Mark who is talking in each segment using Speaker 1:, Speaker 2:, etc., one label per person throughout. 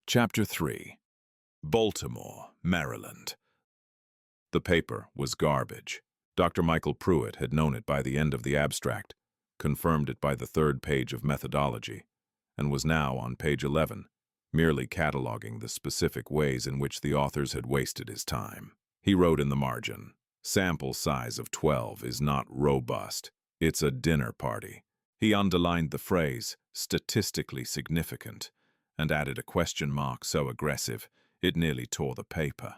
Speaker 1: Chapter 3. Baltimore, Maryland. The paper was garbage. Dr. Michael Pruitt had known it by the end of the abstract, confirmed it by the third page of methodology, and was now on page 11, merely cataloging the specific ways in which the authors had wasted his time. He wrote in the margin, "Sample size of 12 is not robust. It's a dinner party." He underlined the phrase, "statistically significant," and added a question mark so aggressive it nearly tore the paper.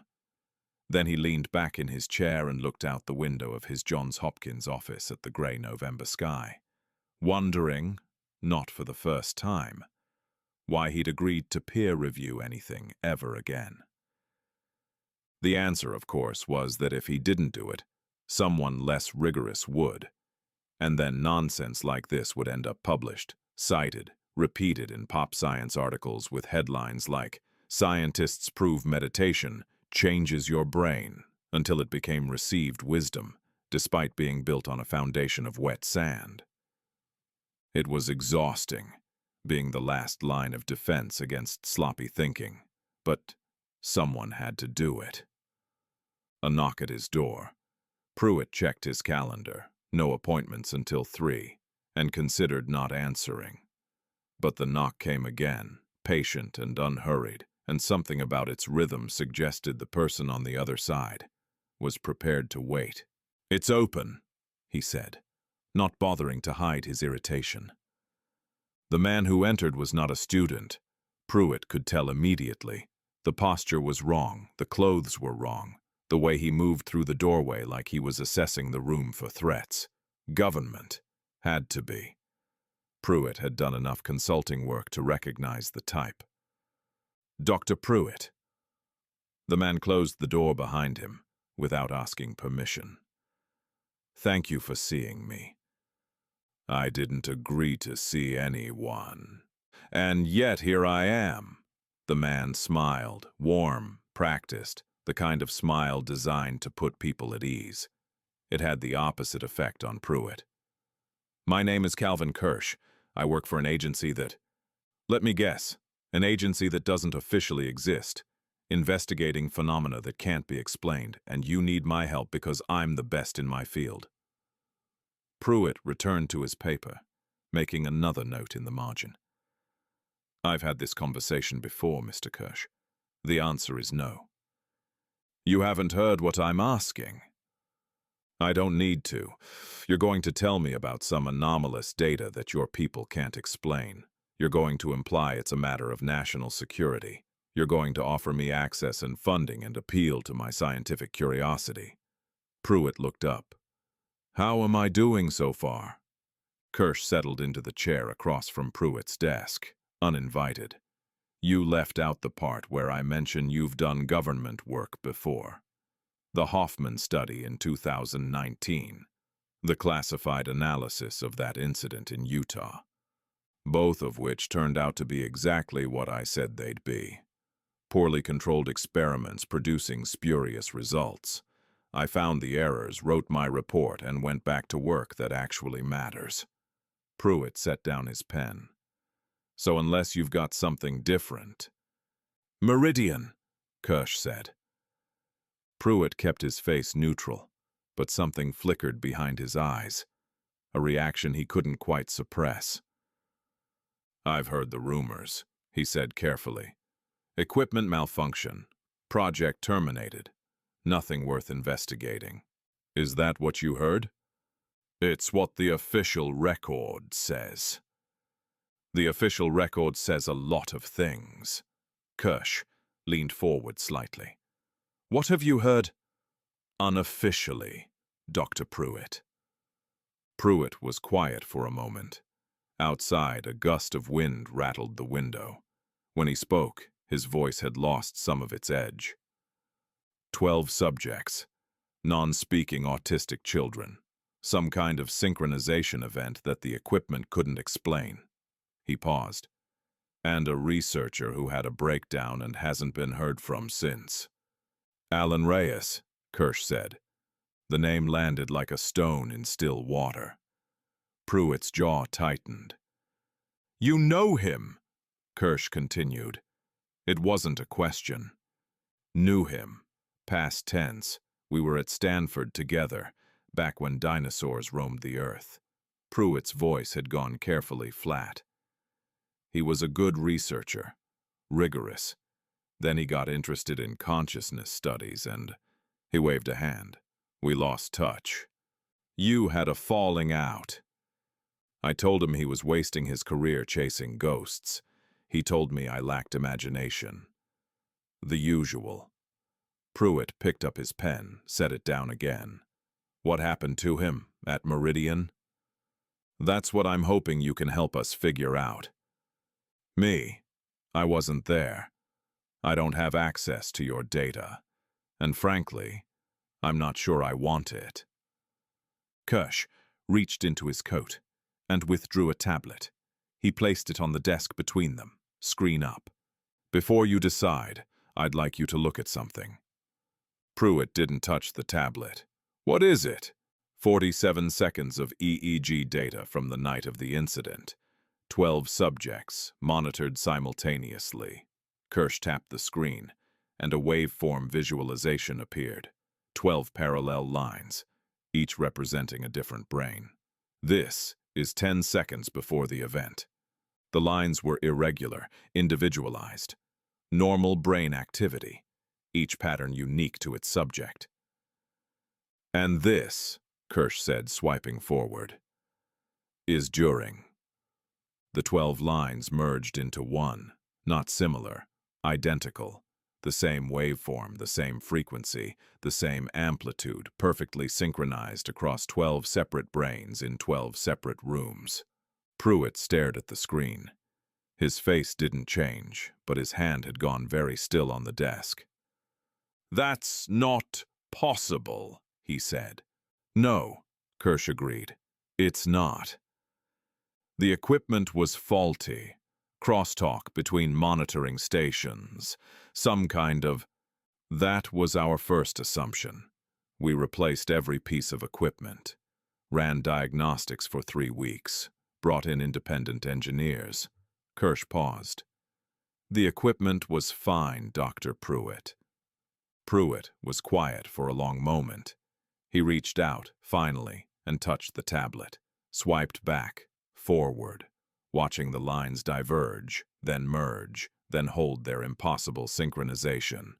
Speaker 1: Then he leaned back in his chair and looked out the window of his Johns Hopkins office at the grey November sky, wondering, not for the first time, why he'd agreed to peer review anything ever again. The answer, of course, was that if he didn't do it, someone less rigorous would, and then nonsense like this would end up published, cited, repeated in pop science articles with headlines like, "Scientists prove meditation changes your brain," until it became received wisdom, despite being built on a foundation of wet sand. It was exhausting, being the last line of defense against sloppy thinking, but someone had to do it. A knock at his door. Pruitt checked his calendar, no appointments until 3, and considered not answering. But the knock came again, patient and unhurried, and something about its rhythm suggested the person on the other side was prepared to wait. "It's open," he said, not bothering to hide his irritation. The man who entered was not a student. Pruitt could tell immediately. The posture was wrong, the clothes were wrong, the way he moved through the doorway like he was assessing the room for threats. Government. Had to be. Pruitt had done enough consulting work to recognize the type. "Dr. Pruitt." The man closed the door behind him, without asking permission. "Thank you for seeing me. I didn't agree to see anyone. And yet here I am." The man smiled, warm, practiced, the kind of smile designed to put people at ease. It had the opposite effect on Pruitt. "My name is Calvin Kirsch. I work for an agency that... Let me guess, an agency that doesn't officially exist, investigating phenomena that can't be explained, and you need my help because I'm the best in my field." Pruitt returned to his paper, making another note in the margin. "I've had this conversation before, Mr. Kirsch. The answer is no." "You haven't heard what I'm asking." "I don't need to. You're going to tell me about some anomalous data that your people can't explain. You're going to imply it's a matter of national security. You're going to offer me access and funding and appeal to my scientific curiosity." Pruitt looked up. "How am I doing so far?" Kirsch settled into the chair across from Pruitt's desk, uninvited. "You left out the part where I mention you've done government work before. The Hoffman study in 2019. The classified analysis of that incident in Utah. Both of which turned out to be exactly what I said they'd be. Poorly controlled experiments producing spurious results. I found the errors, wrote my report, and went back to work that actually matters." Pruitt set down his pen. "So unless you've got something different..." "Meridian," Kirsch said. Pruitt kept his face neutral, but something flickered behind his eyes, a reaction he couldn't quite suppress. "I've heard the rumors," he said carefully. "Equipment malfunction. Project terminated. Nothing worth investigating. Is that what you heard?" "It's what the official record says." "The official record says a lot of things." Kirsch leaned forward slightly. "What have you heard?" "Unofficially, Dr. Pruitt." Pruitt was quiet for a moment. Outside, a gust of wind rattled the window. When he spoke, his voice had lost some of its edge. 12 subjects, non-speaking autistic children, some kind of synchronization event that the equipment couldn't explain. He paused. "And a researcher who had a breakdown and hasn't been heard from since." "Alan Reyes," Kirsch said. The name landed like a stone in still water. Pruitt's jaw tightened. "You know him," Kirsch continued. It wasn't a question. Knew him. Past tense. We were at Stanford together, back when dinosaurs roamed the earth. Pruitt's voice had gone carefully flat. He was a good researcher, rigorous. Then he got interested in consciousness studies and he waved a hand. We lost touch. You had a falling out. I told him he was wasting his career chasing ghosts. He told me I lacked imagination. The usual. Pruitt picked up his pen, set it down again. What happened to him at Meridian? That's what I'm hoping you can help us figure out. Me? I wasn't there. I don't have access to your data. And frankly, I'm not sure I want it. Kirsch reached into his coat and withdrew a tablet. He placed it on the desk between them, screen up. Before you decide, I'd like you to look at something. Pruitt didn't touch the tablet. What is it? 47 seconds of EEG data from the night of the incident. 12 subjects, monitored simultaneously. Kirsch tapped the screen, and a waveform visualization appeared. 12 parallel lines, each representing a different brain. This is 10 seconds before the event. The lines were irregular, individualized. Normal brain activity, each pattern unique to its subject. And this, Kirsch said, swiping forward, is during. The 12 lines merged into one, not similar, identical. The same waveform, the same frequency, the same amplitude, perfectly synchronized across 12 separate brains in 12 separate rooms. Pruitt stared at the screen. His face didn't change, but his hand had gone very still on the desk. That's not possible, he said. No, Kirsch agreed. It's not. The equipment was faulty. Crosstalk between monitoring stations. Some kind of... That was our first assumption. We replaced every piece of equipment. Ran diagnostics for 3 weeks. Brought in independent engineers. Kirsch paused. The equipment was fine, Dr. Pruitt. Pruitt was quiet for a long moment. He reached out, finally, and touched the tablet. Swiped back, forward, watching the lines diverge, then merge, then hold their impossible synchronization.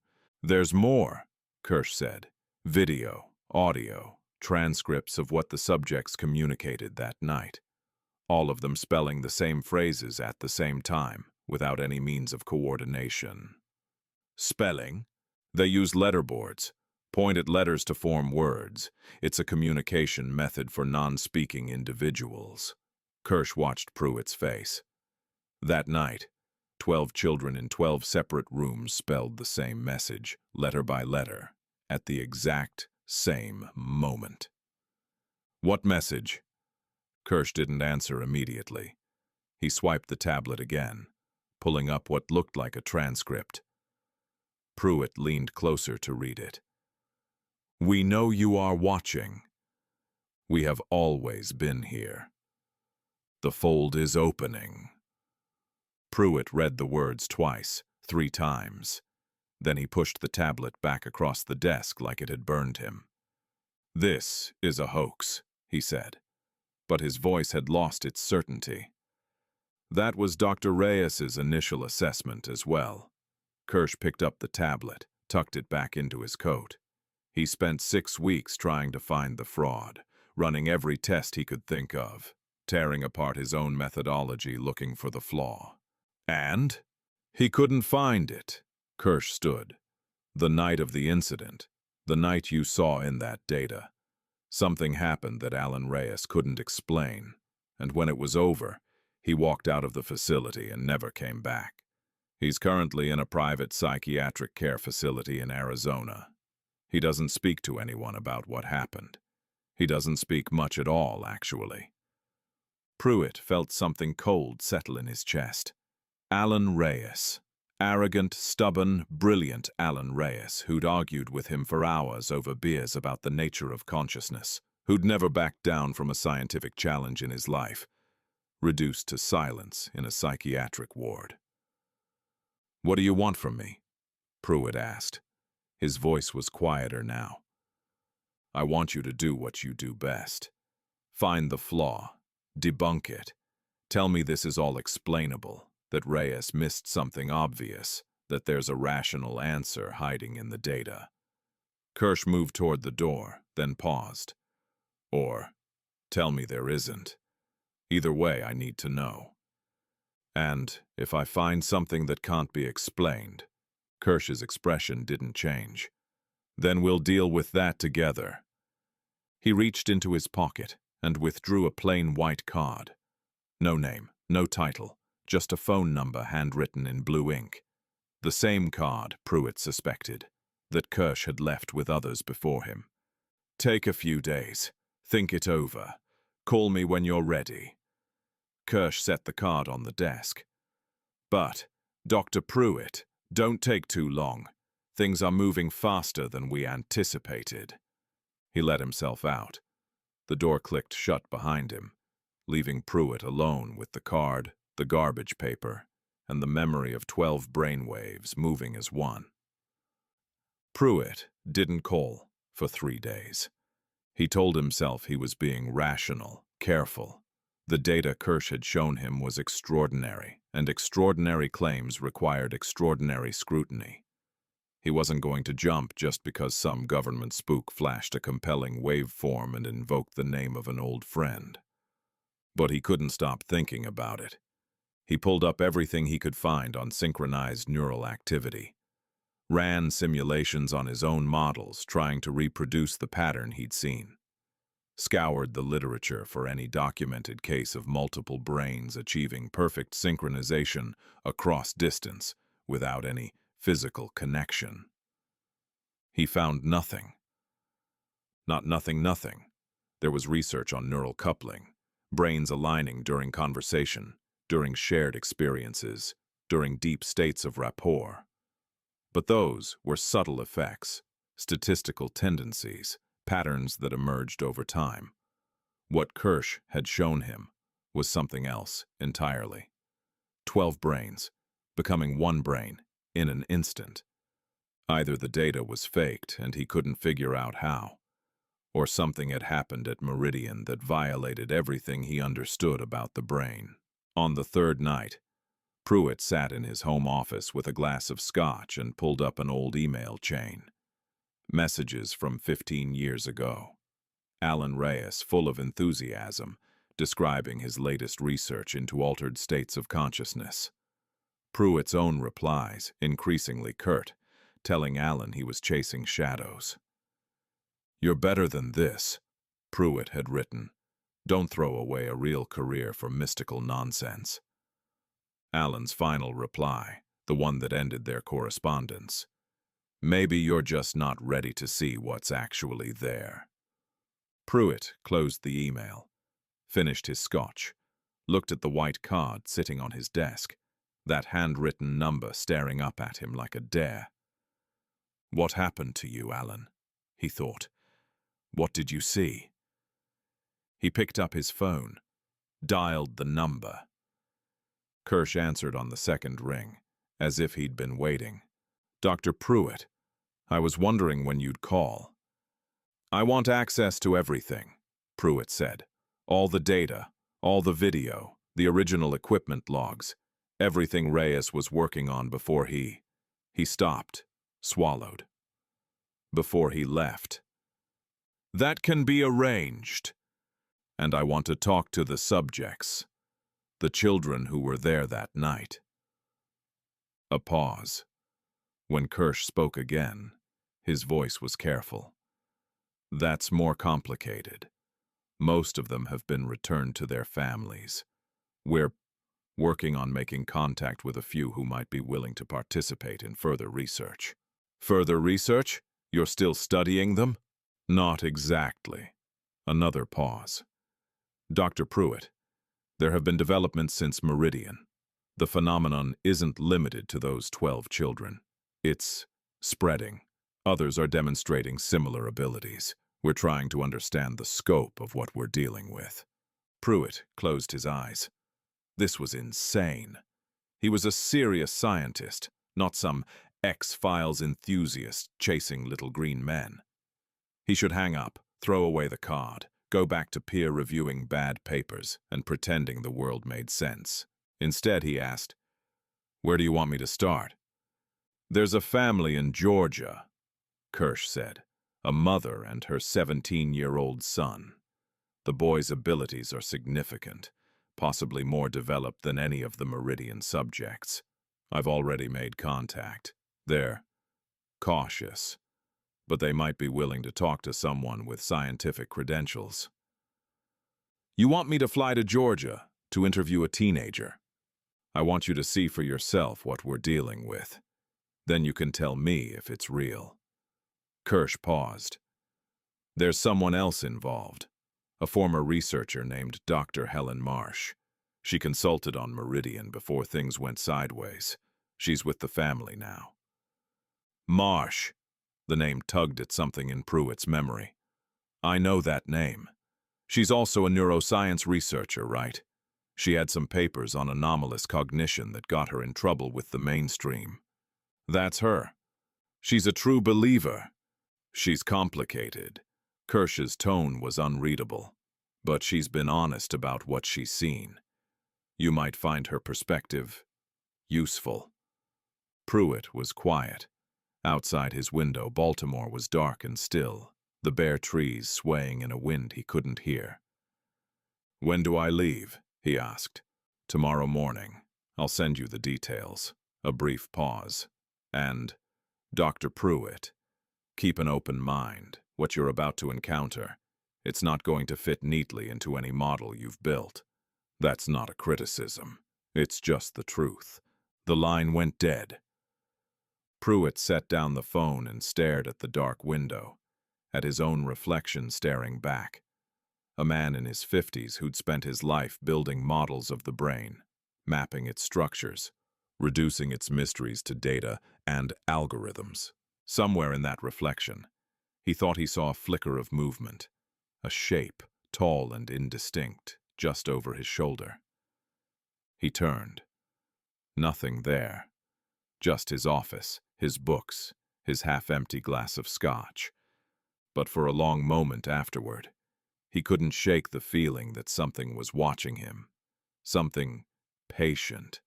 Speaker 1: There's more, Kirsch said. Video, audio, transcripts of what the subjects communicated that night. All of them spelling the same phrases at the same time, without any means of coordination. Spelling? They use letterboards, pointed letters to form words. It's a communication method for non-speaking individuals. Kirsch watched Pruitt's face. That night, 12 children in 12 separate rooms spelled the same message, letter by letter, at the exact same moment. What message? Kirsch didn't answer immediately. He swiped the tablet again, pulling up what looked like a transcript. Pruitt leaned closer to read it. We know you are watching. We have always been here. The fold is opening. Pruitt read the words twice, 3 times. Then he pushed the tablet back across the desk like it had burned him. This is a hoax, he said. But his voice had lost its certainty. That was Dr. Reyes's initial assessment as well. Kirsch picked up the tablet, tucked it back into his coat. He spent 6 weeks trying to find the fraud, running every test he could think of, tearing apart his own methodology looking for the flaw. And? He couldn't find it. Kirsch stood. The night of the incident, the night you saw in that data. Something happened that Alan Reyes couldn't explain, and when it was over, he walked out of the facility and never came back. He's currently in a private psychiatric care facility in Arizona. He doesn't speak to anyone about what happened. He doesn't speak much at all, actually. Pruitt felt something cold settle in his chest. Alan Reyes. Arrogant, stubborn, brilliant Alan Reyes, who'd argued with him for hours over beers about the nature of consciousness, who'd never backed down from a scientific challenge in his life, reduced to silence in a psychiatric ward. "What do you want from me?" Pruitt asked. His voice was quieter now. "I want you to do what you do best. Find the flaw. Debunk it. Tell me this is all explainable, that Reyes missed something obvious, that there's a rational answer hiding in the data." Kirsch moved toward the door, then paused. "Or, tell me there isn't. Either way, I need to know. And if I find something that can't be explained," Kirsch's expression didn't change, "then we'll deal with that together." He reached into his pocket and withdrew a plain white card. No name, no title, just a phone number handwritten in blue ink. The same card, Pruitt suspected, that Kirsch had left with others before him. "Take a few days. Think it over. Call me when you're ready." Kirsch set the card on the desk. "But, Dr. Pruitt, don't take too long. Things are moving faster than we anticipated." He let himself out. The door clicked shut behind him, leaving Pruitt alone with the card, the garbage paper, and the memory of 12 brainwaves moving as one. Pruitt didn't call for 3 days. He told himself he was being rational, careful. The data Kirsch had shown him was extraordinary, and extraordinary claims required extraordinary scrutiny. He wasn't going to jump just because some government spook flashed a compelling waveform and invoked the name of an old friend. But he couldn't stop thinking about it. He pulled up everything he could find on synchronized neural activity, ran simulations on his own models, trying to reproduce the pattern he'd seen, scoured the literature for any documented case of multiple brains achieving perfect synchronization across distance without any physical connection. He found nothing. Not nothing. There was research on neural coupling, brains aligning during conversation, during shared experiences, during deep states of rapport. But those were subtle effects, statistical tendencies, patterns that emerged over time. What Kirsch had shown him was something else entirely. 12 brains, becoming one brain in an instant. Either the data was faked and he couldn't figure out how, or something had happened at Meridian that violated everything he understood about the brain. On the third night, Pruitt sat in his home office with a glass of scotch and pulled up an old email chain. Messages from 15 years ago. Alan Reyes, full of enthusiasm, describing his latest research into altered states of consciousness. Pruitt's own replies, increasingly curt, telling Alan he was chasing shadows. "You're better than this," Pruitt had written. "Don't throw away a real career for mystical nonsense." Alan's final reply, the one that ended their correspondence. "Maybe you're just not ready to see what's actually there." Pruitt closed the email, finished his scotch, looked at the white card sitting on his desk, that handwritten number staring up at him like a dare. "What happened to you, Alan?" he thought. "What did you see?" He picked up his phone, dialed the number. Kirsch answered on the second ring, as if he'd been waiting. "Dr. Pruitt, I was wondering when you'd call." "I want access to everything," Pruitt said. "All the data, all the video, the original equipment logs, everything Reyes was working on before he stopped, swallowed. Before he left." "That can be arranged. And I want to talk to the subjects, the children who were there that night." A pause. When Kirsch spoke again, his voice was careful. "That's more complicated. Most of them have been returned to their families. We're working on making contact with a few who might be willing to participate in further research." "Further research? You're still studying them?" "Not exactly." Another pause. "Dr. Pruitt, there have been developments since Meridian. The phenomenon isn't limited to those 12 children. It's spreading. Others are demonstrating similar abilities. We're trying to understand the scope of what we're dealing with." Pruitt closed his eyes. This was insane. He was a serious scientist, not some X-Files enthusiast chasing little green men. He should hang up, throw away the card, go back to peer-reviewing bad papers and pretending the world made sense. Instead, he asked, "Where do you want me to start?" "There's a family in Georgia," Kirsch said, "a mother and her 17-year-old son. The boy's abilities are significant, possibly more developed than any of the Meridian subjects. I've already made contact. They're cautious, but they might be willing to talk to someone with scientific credentials." "You want me to fly to Georgia to interview a teenager? I want you to see for yourself what we're dealing with. Then you can tell me if it's real." Kirsch paused. "There's someone else involved, a former researcher named Dr. Helen Marsh. She consulted on Meridian before things went sideways. She's with the family now." "Marsh." The name tugged at something in Pruitt's memory. "I know that name. She's also a neuroscience researcher, right? She had some papers on anomalous cognition that got her in trouble with the mainstream." "That's her. She's a true believer." "She's complicated." Kirsch's tone was unreadable. "But she's been honest about what she's seen. You might find her perspective useful." Pruitt was quiet. Outside his window, Baltimore was dark and still, the bare trees swaying in a wind he couldn't hear. "When do I leave?" he asked. "Tomorrow morning. I'll send you the details." A brief pause. "And, Dr. Pruitt, keep an open mind. What you're about to encounter, it's not going to fit neatly into any model you've built." "That's not a criticism. It's just the truth." The line went dead. Pruitt set down the phone and stared at the dark window, at his own reflection staring back. A man in his 50s who'd spent his life building models of the brain, mapping its structures, reducing its mysteries to data and algorithms. Somewhere in that reflection, he thought he saw a flicker of movement, a shape, tall and indistinct, just over his shoulder. He turned. Nothing there. Just his office, his books, his half-empty glass of scotch. But for a long moment afterward, he couldn't shake the feeling that something was watching him. Something patient.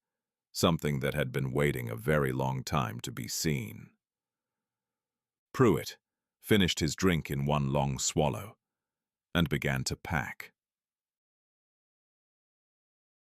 Speaker 1: Something that had been waiting a very long time to be seen. Pruitt finished his drink in one long swallow and began to pack.